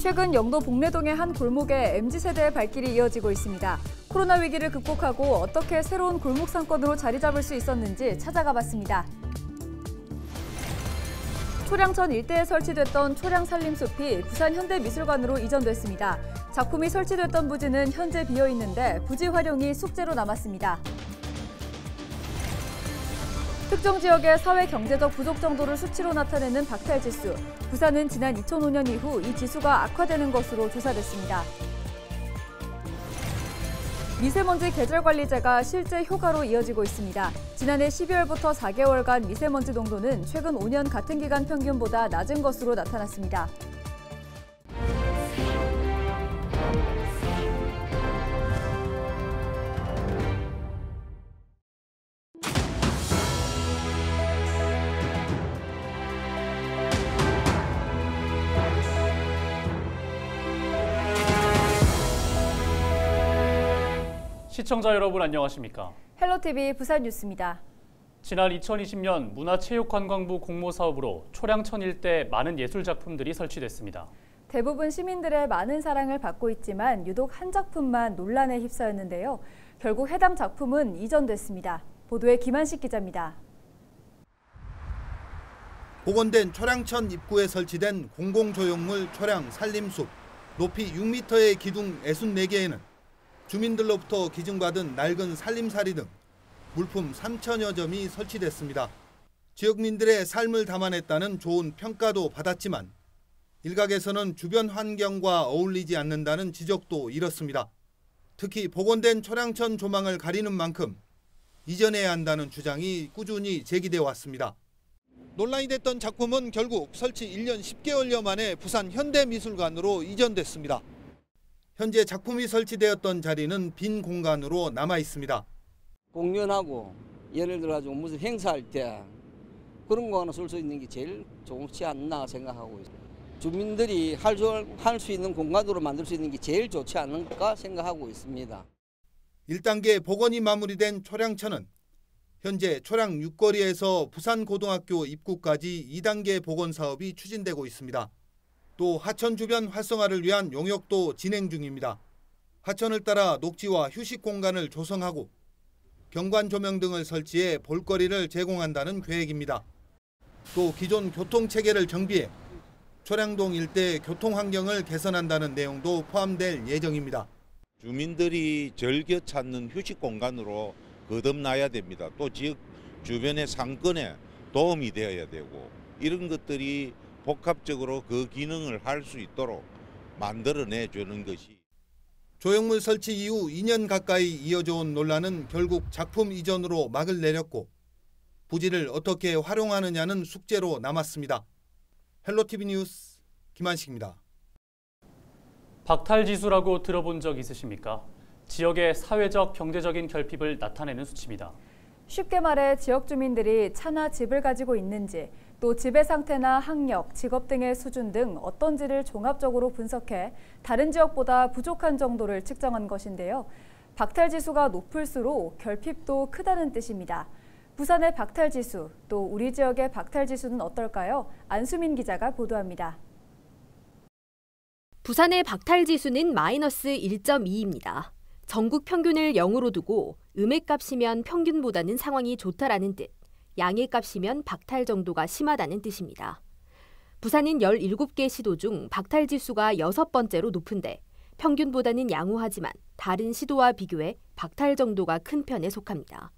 최근 영도 복례동의 한 골목에 MZ세대의 발길이 이어지고 있습니다. 코로나 위기를 극복하고 어떻게 새로운 골목 상권으로 자리 잡을 수 있었는지 찾아가 봤습니다. 초량천 일대에 설치됐던 초량살림숲이 부산 현대미술관으로 이전됐습니다. 작품이 설치됐던 부지는 현재 비어있는데 부지 활용이 숙제로 남았습니다. 특정 지역의 사회 경제적 부족 정도를 수치로 나타내는 박탈지수. 부산은 지난 2005년 이후 이 지수가 악화되는 것으로 조사됐습니다. 미세먼지 계절관리제가 실제 효과로 이어지고 있습니다. 지난해 12월부터 4개월간 미세먼지 농도는 최근 5년 같은 기간 평균보다 낮은 것으로 나타났습니다. 시청자 여러분 안녕하십니까? 헬로티비 부산 뉴스입니다. 지난 2020년 문화체육관광부 공모사업으로 초량천 일대 많은 예술작품들이 설치됐습니다. 대부분 시민들의 많은 사랑을 받고 있지만 유독 한 작품만 논란에 휩싸였는데요. 결국 해당 작품은 이전됐습니다. 보도에 김한식 기자입니다. 복원된 초량천 입구에 설치된 공공조형물 초량살림숲, 높이 6m의 기둥 64개에는 주민들로부터 기증받은 낡은 살림살이 등 물품 3천여 점이 설치됐습니다. 지역민들의 삶을 담아냈다는 좋은 평가도 받았지만 일각에서는 주변 환경과 어울리지 않는다는 지적도 일었습니다. 특히 복원된 초량천 조망을 가리는 만큼 이전해야 한다는 주장이 꾸준히 제기돼 왔습니다. 논란이 됐던 작품은 결국 설치 1년 10개월여 만에 부산 현대미술관으로 이전됐습니다. 현재 작품이 설치되었던 자리는 빈 공간으로 남아 있습니다. 공연하고 예를 들어가지고 무슨 행사할 때 그런 거 하나 쓸 수 있는 게 제일 좋지 않나 생각하고 있습니다. 주민들이 할 수 있는 공간으로 만들 수 있는 게 제일 좋지 않을까 생각하고 있습니다. 1단계 복원이 마무리된 초량천은 현재 초량 6거리에서 부산고등학교 입구까지 2단계 복원 사업이 추진되고 있습니다. 또 하천 주변 활성화를 위한 용역도 진행 중입니다. 하천을 따라 녹지와 휴식 공간을 조성하고 경관 조명 등을 설치해 볼거리를 제공한다는 계획입니다. 또 기존 교통체계를 정비해 초량동 일대 교통 환경을 개선한다는 내용도 포함될 예정입니다. 주민들이 즐겨 찾는 휴식 공간으로 거듭나야 됩니다. 또 지역 주변의 상권에 도움이 되어야 되고 이런 것들이 복합적으로 그 기능을 할 수 있도록 만들어내 주는 것이. 조형물 설치 이후 2년 가까이 이어져 온 논란은 결국 작품 이전으로 막을 내렸고 부지를 어떻게 활용하느냐는 숙제로 남았습니다. 헬로티비 뉴스 김한식입니다. 박탈지수라고 들어본 적 있으십니까? 지역의 사회적, 경제적인 결핍을 나타내는 수치입니다. 쉽게 말해 지역 주민들이 차나 집을 가지고 있는지, 또 집의 상태나 학력, 직업 등의 수준 등 어떤지를 종합적으로 분석해 다른 지역보다 부족한 정도를 측정한 것인데요. 박탈지수가 높을수록 결핍도 크다는 뜻입니다. 부산의 박탈지수, 또 우리 지역의 박탈지수는 어떨까요? 안수민 기자가 보도합니다. 부산의 박탈지수는 마이너스 1.2입니다. 전국 평균을 0으로 두고 음액값이면 평균보다는 상황이 좋다라는 뜻, 양액값이면 박탈 정도가 심하다는 뜻입니다. 부산은 17개 시도 중 박탈지수가 6번째로 높은데 평균보다는 양호하지만 다른 시도와 비교해 박탈 정도가 큰 편에 속합니다.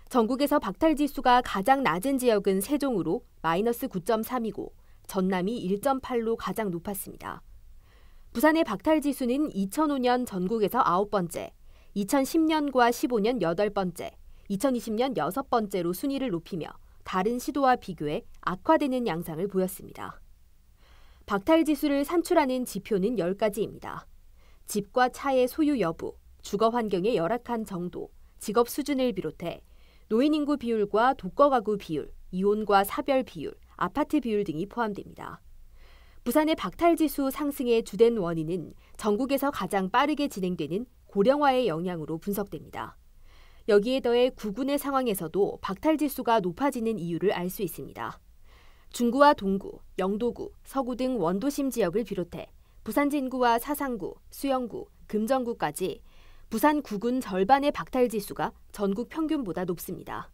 전국에서 박탈지수가 가장 낮은 지역은 세종으로 마이너스 9.3이고 전남이 1.8로 가장 높았습니다. 부산의 박탈지수는 2005년 전국에서 9번째, 2010년과 15년 8번째, 2020년 6번째로 순위를 높이며 다른 시도와 비교해 악화되는 양상을 보였습니다. 박탈지수를 산출하는 지표는 10가지입니다. 집과 차의 소유 여부, 주거 환경의 열악한 정도, 직업 수준을 비롯해 노인 인구 비율과 독거 가구 비율, 이혼과 사별 비율, 아파트 비율 등이 포함됩니다. 부산의 박탈지수 상승의 주된 원인은 전국에서 가장 빠르게 진행되는 고령화의 영향으로 분석됩니다. 여기에 더해 구군의 상황에서도 박탈지수가 높아지는 이유를 알 수 있습니다. 중구와 동구, 영도구, 서구 등 원도심 지역을 비롯해 부산 진구와 사상구, 수영구, 금정구까지 부산 구군 절반의 박탈 지수가 전국 평균보다 높습니다.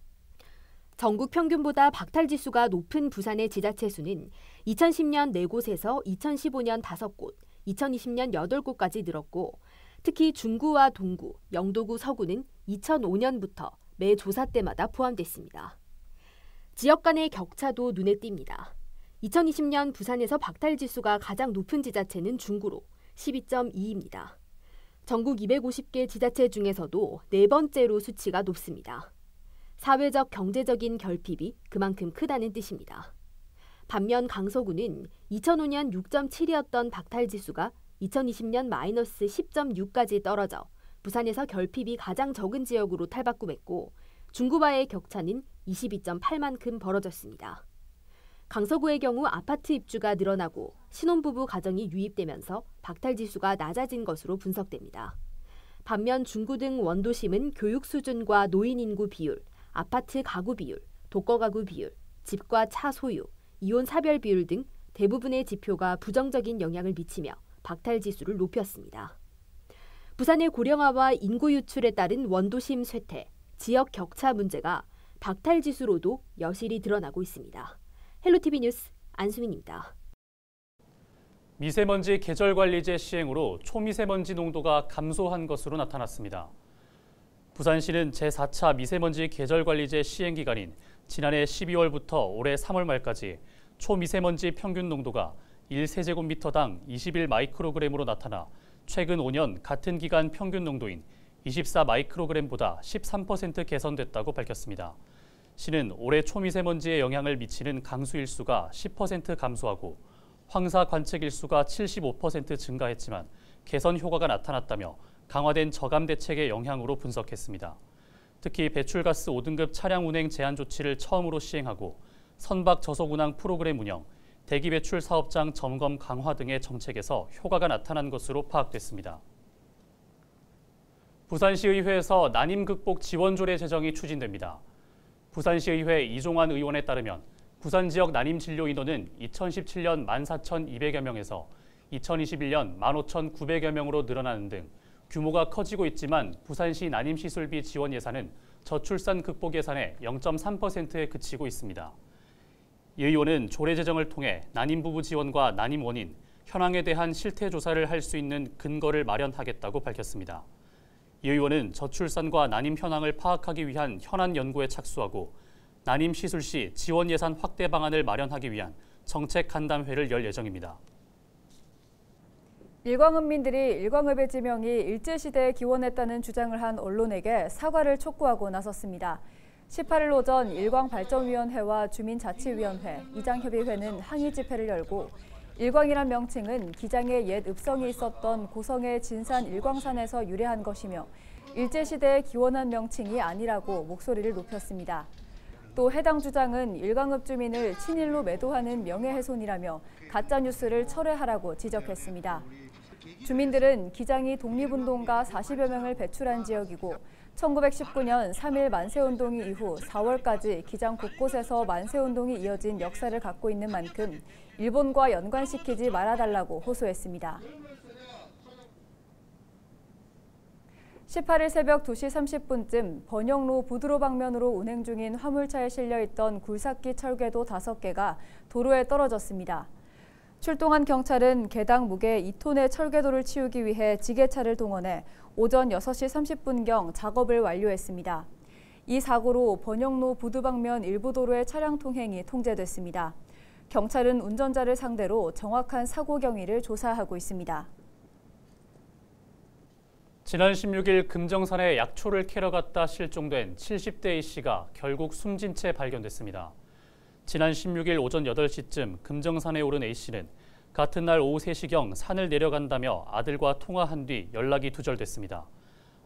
전국 평균보다 박탈 지수가 높은 부산의 지자체 수는 2010년 4곳에서 2015년 5곳, 2020년 8곳까지 늘었고 특히 중구와 동구, 영도구, 서구는 2005년부터 매 조사 때마다 포함됐습니다. 지역 간의 격차도 눈에 띕니다. 2020년 부산에서 박탈 지수가 가장 높은 지자체는 중구로 12.2입니다. 전국 250개 지자체 중에서도 네 번째로 수치가 높습니다. 사회적 경제적인 결핍이 그만큼 크다는 뜻입니다. 반면 강서구는 2005년 6.7이었던 박탈 지수가 2020년 마이너스 10.6까지 떨어져 부산에서 결핍이 가장 적은 지역으로 탈바꿈했고 중구와의 격차는 22.8만큼 벌어졌습니다. 강서구의 경우 아파트 입주가 늘어나고 신혼부부 가정이 유입되면서 박탈 지수가 낮아진 것으로 분석됩니다. 반면 중구 등 원도심은 교육 수준과 노인 인구 비율, 아파트 가구 비율, 독거 가구 비율, 집과 차 소유, 이혼 사별 비율 등 대부분의 지표가 부정적인 영향을 미치며 박탈 지수를 높였습니다. 부산의 고령화와 인구 유출에 따른 원도심 쇠퇴, 지역 격차 문제가 박탈 지수로도 여실히 드러나고 있습니다. 헬로티비 뉴스 안수민입니다. 미세먼지 계절관리제 시행으로 초미세먼지 농도가 감소한 것으로 나타났습니다. 부산시는 제4차 미세먼지 계절관리제 시행 기간인 지난해 12월부터 올해 3월 말까지 초미세먼지 평균 농도가 1세제곱미터당 21 마이크로그램으로 나타나 최근 5년 같은 기간 평균 농도인 24 마이크로그램보다 13% 개선됐다고 밝혔습니다. 시는 올해 초미세먼지에 영향을 미치는 강수 일수가 10% 감소하고 황사 관측 일수가 75% 증가했지만 개선 효과가 나타났다며 강화된 저감 대책의 영향으로 분석했습니다. 특히 배출가스 5등급 차량 운행 제한 조치를 처음으로 시행하고 선박 저속 운항 프로그램 운영, 대기 배출 사업장 점검 강화 등의 정책에서 효과가 나타난 것으로 파악됐습니다. 부산시의회에서 난임 극복 지원조례 제정이 추진됩니다. 부산시의회 이종환 의원에 따르면 부산 지역 난임 진료 인원은 2017년 14,200여 명에서 2021년 15,900여 명으로 늘어나는 등 규모가 커지고 있지만 부산시 난임시술비 지원 예산은 저출산 극복 예산의 0.3%에 그치고 있습니다. 이 의원은 조례 제정을 통해 난임 부부 지원과 난임 원인, 현황에 대한 실태 조사를 할 수 있는 근거를 마련하겠다고 밝혔습니다. 이 의원은 저출산과 난임 현황을 파악하기 위한 현안 연구에 착수하고 난임 시술 시 지원 예산 확대 방안을 마련하기 위한 정책 간담회를 열 예정입니다. 일광읍민들이 일광읍의 지명이 일제시대에 기원했다는 주장을 한 언론에게 사과를 촉구하고 나섰습니다. 18일 오전 일광발전위원회와 주민자치위원회, 이장협의회는 항의 집회를 열고 일광이란 명칭은 기장의 옛 읍성이 있었던 고성의 진산 일광산에서 유래한 것이며 일제시대에 기원한 명칭이 아니라고 목소리를 높였습니다. 또 해당 주장은 일광읍 주민을 친일로 매도하는 명예훼손이라며 가짜뉴스를 철회하라고 지적했습니다. 주민들은 기장이 독립운동가 40여 명을 배출한 지역이고 1919년 3.1 만세운동 이후 4월까지 기장 곳곳에서 만세운동이 이어진 역사를 갖고 있는 만큼 일본과 연관시키지 말아달라고 호소했습니다. 18일 새벽 2시 30분쯤 번영로 부두로 방면으로 운행 중인 화물차에 실려있던 굴삭기 철궤도 5개가 도로에 떨어졌습니다. 출동한 경찰은 개당 무게 2톤의 철궤도를 치우기 위해 지게차를 동원해 오전 6시 30분경 작업을 완료했습니다. 이 사고로 번영로 부두 방면 일부 도로의 차량 통행이 통제됐습니다. 경찰은 운전자를 상대로 정확한 사고 경위를 조사하고 있습니다. 지난 16일 금정산에 약초를 캐러 갔다 실종된 70대 A씨가 결국 숨진 채 발견됐습니다. 지난 16일 오전 8시쯤 금정산에 오른 A씨는 같은 날 오후 3시경 산을 내려간다며 아들과 통화한 뒤 연락이 두절됐습니다.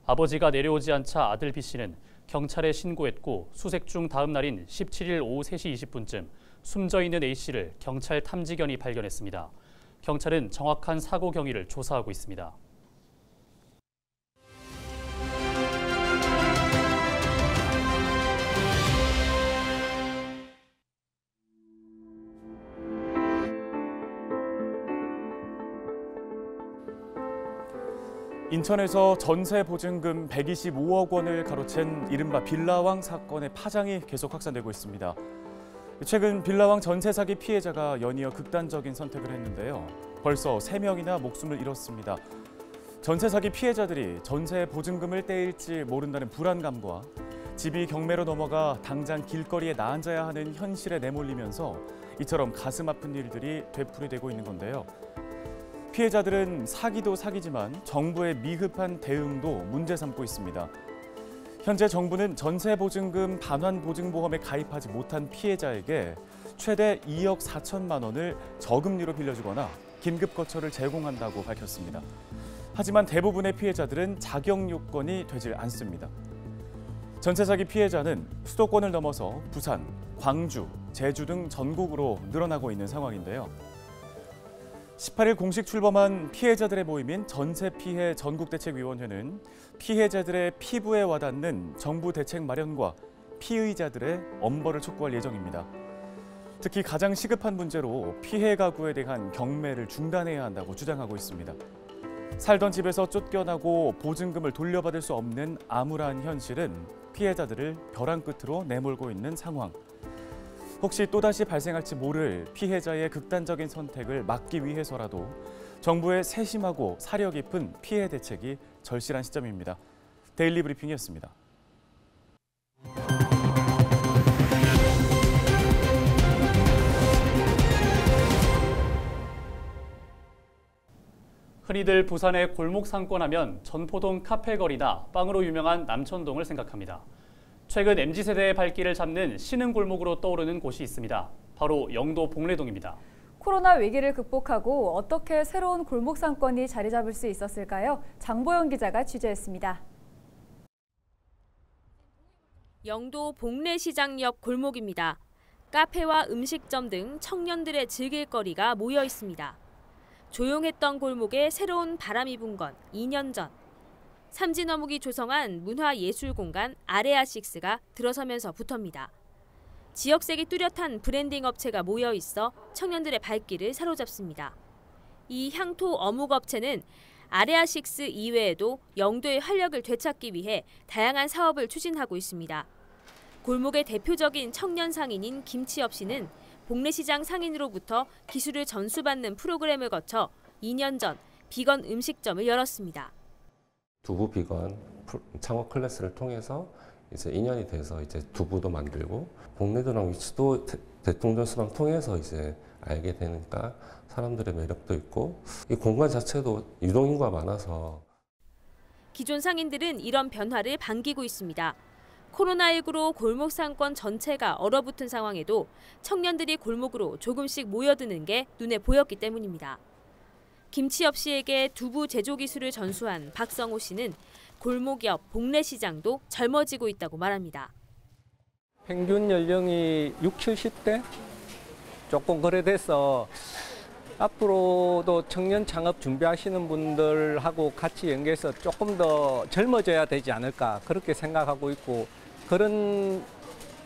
아버지가 내려오지 않자 아들 B씨는 경찰에 신고했고 수색 중 다음 날인 17일 오후 3시 20분쯤 숨져 있는 A씨를 경찰 탐지견이 발견했습니다. 경찰은 정확한 사고 경위를 조사하고 있습니다. 인천에서 전세 보증금 125억 원을 가로챈 이른바 빌라왕 사건의 파장이 계속 확산되고 있습니다. 최근 빌라왕 전세 사기 피해자가 연이어 극단적인 선택을 했는데요. 벌써 3명이나 목숨을 잃었습니다. 전세 사기 피해자들이 전세 보증금을 떼일지 모른다는 불안감과 집이 경매로 넘어가 당장 길거리에 나앉아야 하는 현실에 내몰리면서 이처럼 가슴 아픈 일들이 되풀이되고 있는 건데요. 피해자들은 사기도 사기지만 정부의 미흡한 대응도 문제 삼고 있습니다. 현재 정부는 전세보증금 반환보증보험에 가입하지 못한 피해자에게 최대 2억 4천만 원을 저금리로 빌려주거나 긴급거처를 제공한다고 밝혔습니다. 하지만 대부분의 피해자들은 자격 요건이 되질 않습니다. 전세사기 피해자는 수도권을 넘어서 부산, 광주, 제주 등 전국으로 늘어나고 있는 상황인데요. 18일 공식 출범한 피해자들의 모임인 전세피해 전국대책위원회는 피해자들의 피부에 와닿는 정부 대책 마련과 피의자들의 엄벌을 촉구할 예정입니다. 특히 가장 시급한 문제로 피해 가구에 대한 경매를 중단해야 한다고 주장하고 있습니다. 살던 집에서 쫓겨나고 보증금을 돌려받을 수 없는 암울한 현실은 피해자들을 벼랑 끝으로 내몰고 있는 상황. 혹시 또다시 발생할지 모를 피해자의 극단적인 선택을 막기 위해서라도 정부의 세심하고 사려 깊은 피해 대책이 절실한 시점입니다. 데일리 브리핑이었습니다. 흔히들 부산의 골목 상권하면 전포동 카페거리나 빵으로 유명한 남천동을 생각합니다. 최근 MZ세대의 발길을 잡는 신흥골목으로 떠오르는 곳이 있습니다. 바로 영도 복례동입니다. 코로나 위기를 극복하고 어떻게 새로운 골목 상권이 자리 잡을 수 있었을까요? 장보영 기자가 취재했습니다. 영도 복례시장 옆 골목입니다. 카페와 음식점 등 청년들의 즐길 거리가 모여 있습니다. 조용했던 골목에 새로운 바람이 분 건 2년 전. 삼진어묵이 조성한 문화예술공간 아레아6가 들어서면서부터입니다. 지역색이 뚜렷한 브랜딩 업체가 모여 있어 청년들의 발길을 사로잡습니다. 이 향토 어묵 업체는 아레아6 이외에도 영도의 활력을 되찾기 위해 다양한 사업을 추진하고 있습니다. 골목의 대표적인 청년 상인인 김치엽 씨는 복례시장 상인으로부터 기술을 전수받는 프로그램을 거쳐 2년 전 비건 음식점을 열었습니다. 두부 비건 창업 클래스를 통해서 이제 인연이 돼서 이제 두부도 만들고 복례도랑 위치도 대통령 수방 통해서 이제 알게 되니까 사람들의 매력도 있고 이 공간 자체도 유동인구가 많아서 기존 상인들은 이런 변화를 반기고 있습니다. 코로나19로 골목 상권 전체가 얼어붙은 상황에도 청년들이 골목으로 조금씩 모여드는 게 눈에 보였기 때문입니다. 김치엽 씨에게 두부 제조 기술을 전수한 박성호 씨는 골목 옆 복례시장도 젊어지고 있다고 말합니다. 평균 연령이 60, 70대? 조금 거래돼서 앞으로도 청년 창업 준비하시는 분들하고 같이 연계해서 조금 더 젊어져야 되지 않을까 그렇게 생각하고 있고 그런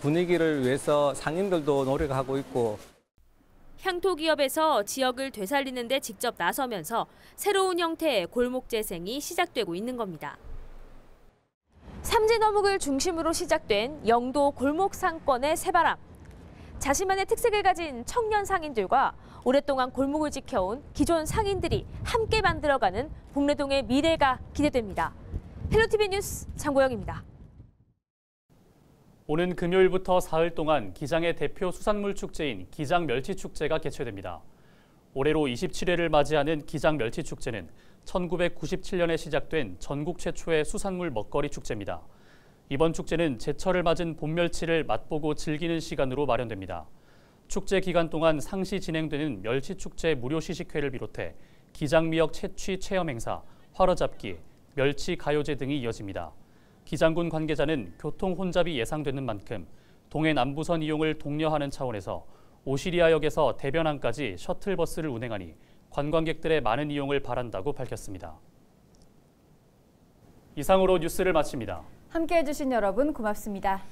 분위기를 위해서 상인들도 노력하고 있고 향토 기업에서 지역을 되살리는 데 직접 나서면서 새로운 형태의 골목 재생이 시작되고 있는 겁니다. 삼진어묵을 중심으로 시작된 영도 골목 상권의 새바람. 자신만의 특색을 가진 청년 상인들과 오랫동안 골목을 지켜온 기존 상인들이 함께 만들어가는 복례동의 미래가 기대됩니다. 헬로티비 뉴스 장보영입니다. 오는 금요일부터 사흘 동안 기장의 대표 수산물 축제인 기장멸치축제가 개최됩니다. 올해로 27회를 맞이하는 기장멸치축제는 1997년에 시작된 전국 최초의 수산물 먹거리 축제입니다. 이번 축제는 제철을 맞은 봄멸치를 맛보고 즐기는 시간으로 마련됩니다. 축제 기간 동안 상시 진행되는 멸치축제 무료 시식회를 비롯해 기장미역 채취 체험 행사, 화로잡기, 멸치 가요제 등이 이어집니다. 기장군 관계자는 교통 혼잡이 예상되는 만큼 동해 남부선 이용을 독려하는 차원에서 오시리아역에서 대변항까지 셔틀버스를 운행하니 관광객들의 많은 이용을 바란다고 밝혔습니다. 이상으로 뉴스를 마칩니다. 함께해 주신 여러분 고맙습니다.